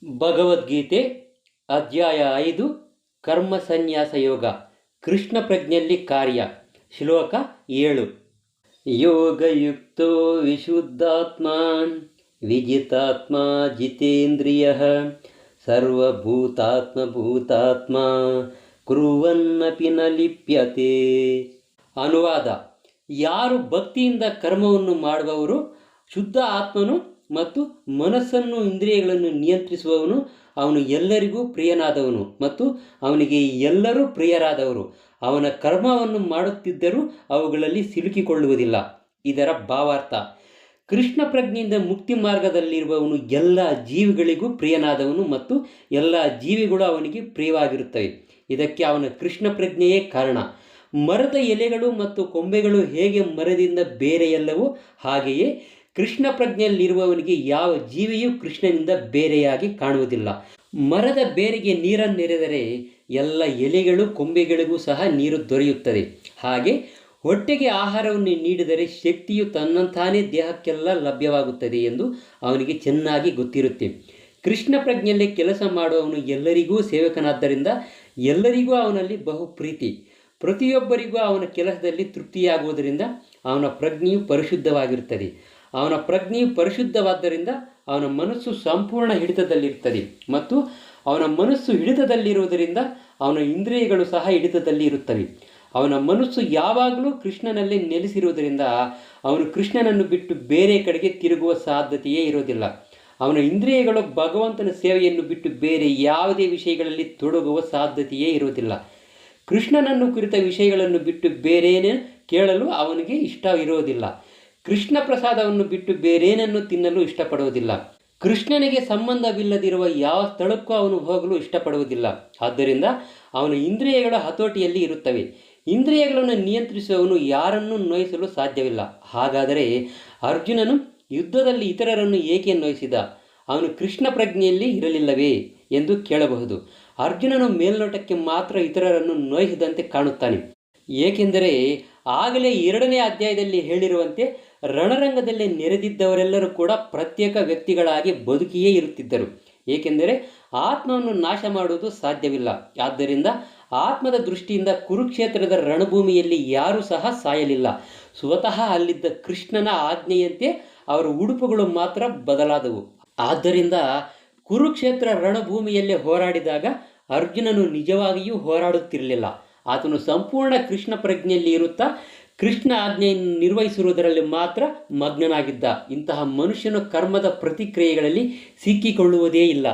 ಭಗವದ್ಗೀತೆ ಅಧ್ಯಾಯ 5 ಕರ್ಮ ಸನ್ಯಾಸ ಯೋಗ ಕೃಷ್ಣ ಪ್ರಜ್ಞೆಯಲ್ಲಿ ಕಾರ್ಯ ಶ್ಲೋಕ 7 ಯೋಗಯುಕ್ತೋ ವಿಶುದ್ಧಾತ್ಮ ವಿಜಿತಾತ್ಮ ಜಿತೇಂದ್ರಿಯಃ ಸರ್ವಭೂತಾತ್ಮ ಭೂತಾತ್ಮ ಕುರ್ವನ್ನಪಿ ನ ಲಿಪ್ಯತೆ. ಅನುವಾದ: ಯಾರು ಭಕ್ತಿಯಿಂದ ಕರ್ಮವನ್ನು ಮಾಡುವವರು, ಶುದ್ಧ ಆತ್ಮನು ಮತ್ತು ಮನಸ್ಸನ್ನು ಇಂದ್ರಿಯಗಳನ್ನು ನಿಯಂತ್ರಿಸುವವನು, ಅವನು ಎಲ್ಲರಿಗೂ ಪ್ರಿಯನಾದವನು ಮತ್ತು ಅವನಿಗೆ ಎಲ್ಲರೂ ಪ್ರಿಯರಾದವರು. ಅವನ ಕರ್ಮವನ್ನು ಮಾಡುತ್ತಿದ್ದರೂ ಅವುಗಳಲ್ಲಿ ಸಿಲುಕಿಕೊಳ್ಳುವುದಿಲ್ಲ. ಇದರ ಭಾವಾರ್ಥ: ಕೃಷ್ಣ ಪ್ರಜ್ಞೆಯಿಂದ ಮುಕ್ತಿ ಮಾರ್ಗದಲ್ಲಿರುವವನು ಎಲ್ಲ ಜೀವಿಗಳಿಗೂ ಪ್ರಿಯನಾದವನು ಮತ್ತು ಎಲ್ಲ ಜೀವಿಗಳು ಅವನಿಗೆ ಪ್ರಿಯವಾಗಿರುತ್ತವೆ. ಇದಕ್ಕೆ ಅವನ ಕೃಷ್ಣ ಪ್ರಜ್ಞೆಯೇ ಕಾರಣ. ಮರದ ಎಲೆಗಳು ಮತ್ತು ಕೊಂಬೆಗಳು ಹೇಗೆ ಮರದಿಂದ ಬೇರೆಯಲ್ಲವೋ ಹಾಗೆಯೇ ಕೃಷ್ಣ ಪ್ರಜ್ಞೆಯಲ್ಲಿರುವವನಿಗೆ ಯಾವ ಜೀವಿಯೂ ಕೃಷ್ಣನಿಂದ ಬೇರೆಯಾಗಿ ಕಾಣುವುದಿಲ್ಲ. ಮರದ ಬೇರಿಗೆ ನೀರನ್ನೆರೆದರೆ ಎಲ್ಲ ಎಲೆಗಳು ಕೊಂಬೆಗಳಿಗೂ ಸಹ ನೀರು ದೊರೆಯುತ್ತದೆ. ಹಾಗೆ ಹೊಟ್ಟೆಗೆ ಆಹಾರವನ್ನು ನೀಡಿದರೆ ಶಕ್ತಿಯು ತನ್ನಂತಾನೇ ದೇಹಕ್ಕೆಲ್ಲ ಲಭ್ಯವಾಗುತ್ತದೆ ಎಂದು ಅವನಿಗೆ ಚೆನ್ನಾಗಿ ಗೊತ್ತಿರುತ್ತೆ. ಕೃಷ್ಣ ಪ್ರಜ್ಞೆಯಲ್ಲಿ ಕೆಲಸ ಮಾಡುವವನು ಎಲ್ಲರಿಗೂ ಸೇವಕನಾದ್ದರಿಂದ ಎಲ್ಲರಿಗೂ ಅವನಲ್ಲಿ ಬಹು ಪ್ರೀತಿ. ಪ್ರತಿಯೊಬ್ಬರಿಗೂ ಅವನ ಕೆಲಸದಲ್ಲಿ ತೃಪ್ತಿಯಾಗುವುದರಿಂದ ಅವನ ಪ್ರಜ್ಞೆಯು ಪರಿಶುದ್ಧವಾಗಿರುತ್ತದೆ. ಅವನ ಪ್ರಜ್ಞೆಯು ಪರಿಶುದ್ಧವಾದ್ದರಿಂದ ಅವನ ಮನಸ್ಸು ಸಂಪೂರ್ಣ ಹಿಡಿತದಲ್ಲಿರುತ್ತದೆ ಮತ್ತು ಅವನ ಮನಸ್ಸು ಹಿಡಿತದಲ್ಲಿರುವುದರಿಂದ ಅವನ ಇಂದ್ರಿಯಗಳು ಸಹ ಹಿಡಿತದಲ್ಲಿ ಇರುತ್ತವೆ. ಅವನ ಮನಸ್ಸು ಯಾವಾಗಲೂ ಕೃಷ್ಣನಲ್ಲಿ ನೆಲೆಸಿರುವುದರಿಂದ ಅವನು ಕೃಷ್ಣನನ್ನು ಬಿಟ್ಟು ಬೇರೆ ಕಡೆಗೆ ತಿರುಗುವ ಸಾಧ್ಯತೆಯೇ ಇರೋದಿಲ್ಲ. ಅವನ ಇಂದ್ರಿಯಗಳು ಭಗವಂತನ ಸೇವೆಯನ್ನು ಬಿಟ್ಟು ಬೇರೆ ಯಾವುದೇ ವಿಷಯಗಳಲ್ಲಿ ತೊಡಗುವ ಸಾಧ್ಯತೆಯೇ ಇರುವುದಿಲ್ಲ. ಕೃಷ್ಣನನ್ನು ಕುರಿತ ವಿಷಯಗಳನ್ನು ಬಿಟ್ಟು ಬೇರೇನೇ ಕೇಳಲು ಅವನಿಗೆ ಇಷ್ಟ ಇರುವುದಿಲ್ಲ. ಕೃಷ್ಣ ಪ್ರಸಾದವನ್ನು ಬಿಟ್ಟು ಬೇರೇನನ್ನು ತಿನ್ನಲು ಇಷ್ಟಪಡುವುದಿಲ್ಲ. ಕೃಷ್ಣನಿಗೆ ಸಂಬಂಧವಿಲ್ಲದಿರುವ ಯಾವ ಸ್ಥಳಕ್ಕೂ ಅವನು ಹೋಗಲು ಇಷ್ಟಪಡುವುದಿಲ್ಲ. ಆದ್ದರಿಂದ ಅವನ ಇಂದ್ರಿಯಗಳ ಹತೋಟಿಯಲ್ಲಿ ಇರುತ್ತವೆ. ಇಂದ್ರಿಯಗಳನ್ನು ನಿಯಂತ್ರಿಸುವವನು ಯಾರನ್ನೂ ನೋಯಿಸಲು ಸಾಧ್ಯವಿಲ್ಲ. ಹಾಗಾದರೆ ಅರ್ಜುನನು ಯುದ್ಧದಲ್ಲಿ ಇತರರನ್ನು ಏಕೆ ನೋಯಿಸಿದ? ಅವನು ಕೃಷ್ಣ ಪ್ರಜ್ಞೆಯಲ್ಲಿ ಇರಲಿಲ್ಲವೇ ಎಂದು ಕೇಳಬಹುದು. ಅರ್ಜುನನು ಮೇಲ್ನೋಟಕ್ಕೆ ಮಾತ್ರ ಇತರರನ್ನು ನೋಯಿಸಿದಂತೆ ಕಾಣುತ್ತಾನೆ. ಏಕೆಂದರೆ ಆಗಲೇ 2ನೇ ಅಧ್ಯಾಯದಲ್ಲಿ ಹೇಳಿರುವಂತೆ ರಣರಂಗದಲ್ಲಿ ನೆರೆದಿದ್ದವರೆಲ್ಲರೂ ಕೂಡ ಪ್ರತ್ಯೇಕ ವ್ಯಕ್ತಿಗಳಾಗಿ ಬದುಕಿಯೇ ಇರುತ್ತಿದ್ದರು. ಏಕೆಂದರೆ ಆತ್ಮವನ್ನು ನಾಶ ಮಾಡುವುದು ಸಾಧ್ಯವಿಲ್ಲ. ಆದ್ದರಿಂದ ಆತ್ಮದ ದೃಷ್ಟಿಯಿಂದ ಕುರುಕ್ಷೇತ್ರದ ರಣಭೂಮಿಯಲ್ಲಿ ಯಾರೂ ಸಹ ಸಾಯಲಿಲ್ಲ. ಸ್ವತಃ ಅಲ್ಲಿದ್ದ ಕೃಷ್ಣನ ಆಜ್ಞೆಯಂತೆ ಅವರ ಉಡುಪುಗಳು ಮಾತ್ರ ಬದಲಾದವು. ಆದ್ದರಿಂದ ಕುರುಕ್ಷೇತ್ರ ರಣಭೂಮಿಯಲ್ಲಿ ಹೋರಾಡಿದಾಗ ಅರ್ಜುನನು ನಿಜವಾಗಿಯೂ ಹೋರಾಡುತ್ತಿರಲಿಲ್ಲ. ಆತನು ಸಂಪೂರ್ಣ ಕೃಷ್ಣ ಪ್ರಜ್ಞೆಯಲ್ಲಿ ಇರುತ್ತಾ ಕೃಷ್ಣ ಆಜ್ಞೆಯನ್ನು ನಿರ್ವಹಿಸಿರುವುದರಲ್ಲಿ ಮಾತ್ರ ಮಗ್ನನಾಗಿದ್ದ. ಇಂತಹ ಮನುಷ್ಯನು ಕರ್ಮದ ಪ್ರತಿಕ್ರಿಯೆಗಳಲ್ಲಿ ಸಿಕ್ಕಿಕೊಳ್ಳುವುದೇ ಇಲ್ಲ.